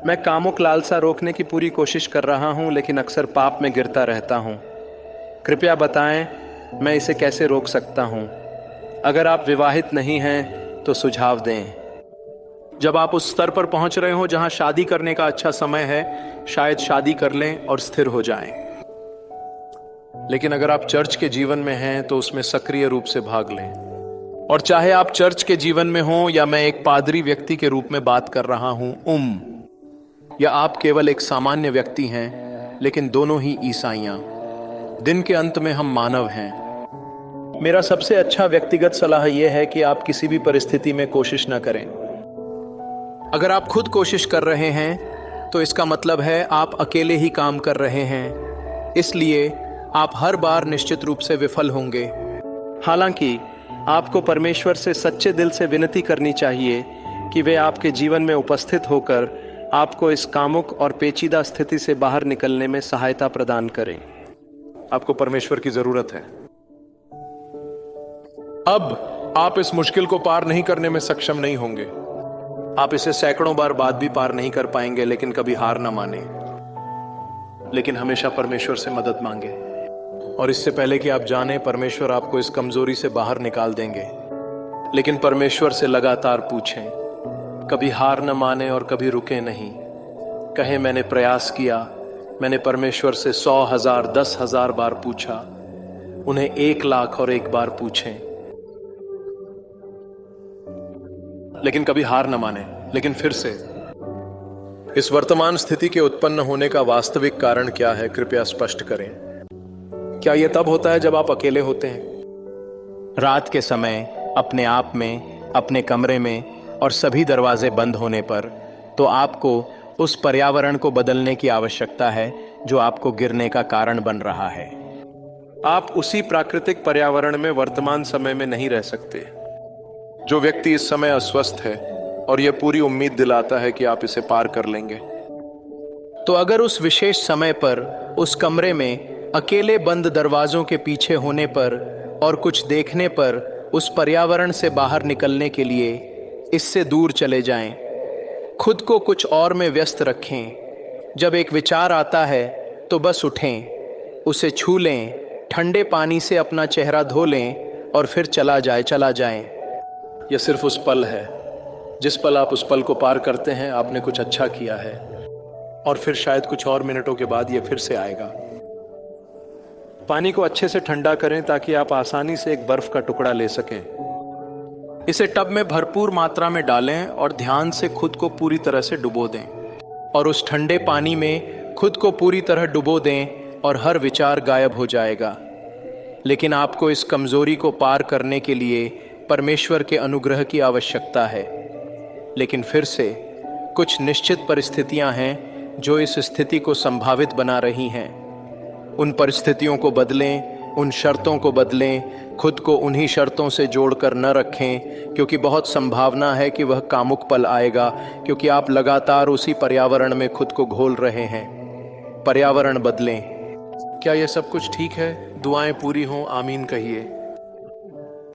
मैं कामुक लालसा रोकने की पूरी कोशिश कर रहा हूं, लेकिन अक्सर पाप में गिरता रहता हूं। कृपया बताएं, मैं इसे कैसे रोक सकता हूं? अगर आप विवाहित नहीं हैं तो सुझाव दें। जब आप उस स्तर पर पहुंच रहे हो जहां शादी करने का अच्छा समय है, शायद शादी कर लें और स्थिर हो जाएं। लेकिन अगर आप चर्च के जीवन में हैं तो उसमें सक्रिय रूप से भाग लें। और चाहे आप चर्च के जीवन में हो या मैं एक पादरी व्यक्ति के रूप में बात कर रहा हूं, या आप केवल एक सामान्य व्यक्ति हैं, लेकिन दोनों ही ईसाइयां। दिन के अंत में हम मानव हैं। मेरा सबसे अच्छा व्यक्तिगत सलाह यह है कि आप किसी भी परिस्थिति में कोशिश न करें। अगर आप खुद कोशिश कर रहे हैं तो इसका मतलब है आप अकेले ही काम कर रहे हैं, इसलिए आप हर बार निश्चित रूप से विफल होंगे। हालांकि आपको परमेश्वर से सच्चे दिल से विनती करनी चाहिए कि वे आपके जीवन में उपस्थित होकर आपको इस कामुक और पेचीदा स्थिति से बाहर निकलने में सहायता प्रदान करें। आपको परमेश्वर की जरूरत है। अब आप इस मुश्किल को पार नहीं करने में सक्षम नहीं होंगे। आप इसे सैकड़ों बार बाद भी पार नहीं कर पाएंगे, लेकिन कभी हार ना माने, लेकिन हमेशा परमेश्वर से मदद मांगे। और इससे पहले कि आप जाने, परमेश्वर आपको इस कमजोरी से बाहर निकाल देंगे। लेकिन परमेश्वर से लगातार पूछें, कभी हार न माने और कभी रुके नहीं। कहें, मैंने प्रयास किया, मैंने परमेश्वर से 100,000 10,000 बार पूछा। उन्हें 1,00,000 और एक बार पूछें, लेकिन कभी हार न माने। लेकिन फिर से, इस वर्तमान स्थिति के उत्पन्न होने का वास्तविक कारण क्या है, कृपया स्पष्ट करें। क्या यह तब होता है जब आप अकेले होते हैं? रात के समय, अपने आप में, अपने कमरे में और सभी दरवाजे बंद होने पर, तो आपको उस पर्यावरण को बदलने की आवश्यकता है जो आपको गिरने का कारण बन रहा है। आप उसी प्राकृतिक पर्यावरण में वर्तमान समय में नहीं रह सकते। जो व्यक्ति इस समय अस्वस्थ है और यह पूरी उम्मीद दिलाता है कि आप इसे पार कर लेंगे, तो अगर उस विशेष समय पर, उस कमरे में, अकेले बंद दरवाजों के पीछे होने पर और कुछ देखने पर उस पर्यावरण से बाहर निकलने के लिए इससे दूर चले जाएं। खुद को कुछ और में व्यस्त रखें। जब एक विचार आता है तो बस उठें, उसे छू लें, ठंडे पानी से अपना चेहरा धो लें और फिर चला जाएं। यह सिर्फ उस पल है। जिस पल आप उस पल को पार करते हैं, आपने कुछ अच्छा किया है। और फिर शायद कुछ और मिनटों के बाद यह फिर से आएगा। पानी को अच्छे से ठंडा करें ताकि आप आसानी से एक बर्फ का टुकड़ा ले सकें। इसे टब में भरपूर मात्रा में डालें और ध्यान से खुद को पूरी तरह से डुबो दें। और उस ठंडे पानी में खुद को पूरी तरह डुबो दें और हर विचार गायब हो जाएगा। लेकिन आपको इस कमजोरी को पार करने के लिए परमेश्वर के अनुग्रह की आवश्यकता है। लेकिन फिर से, कुछ निश्चित परिस्थितियां हैं जो इस स्थिति को संभावित बना रही हैं। उन परिस्थितियों को बदलें, उन शर्तों को बदलें। खुद को उन्हीं शर्तों से जोड़कर न रखें, क्योंकि बहुत संभावना है कि वह कामुक पल आएगा, क्योंकि आप लगातार उसी पर्यावरण में खुद को घोल रहे हैं। पर्यावरण बदलें। क्या यह सब कुछ ठीक है? दुआएं पूरी हों, आमीन कहिए।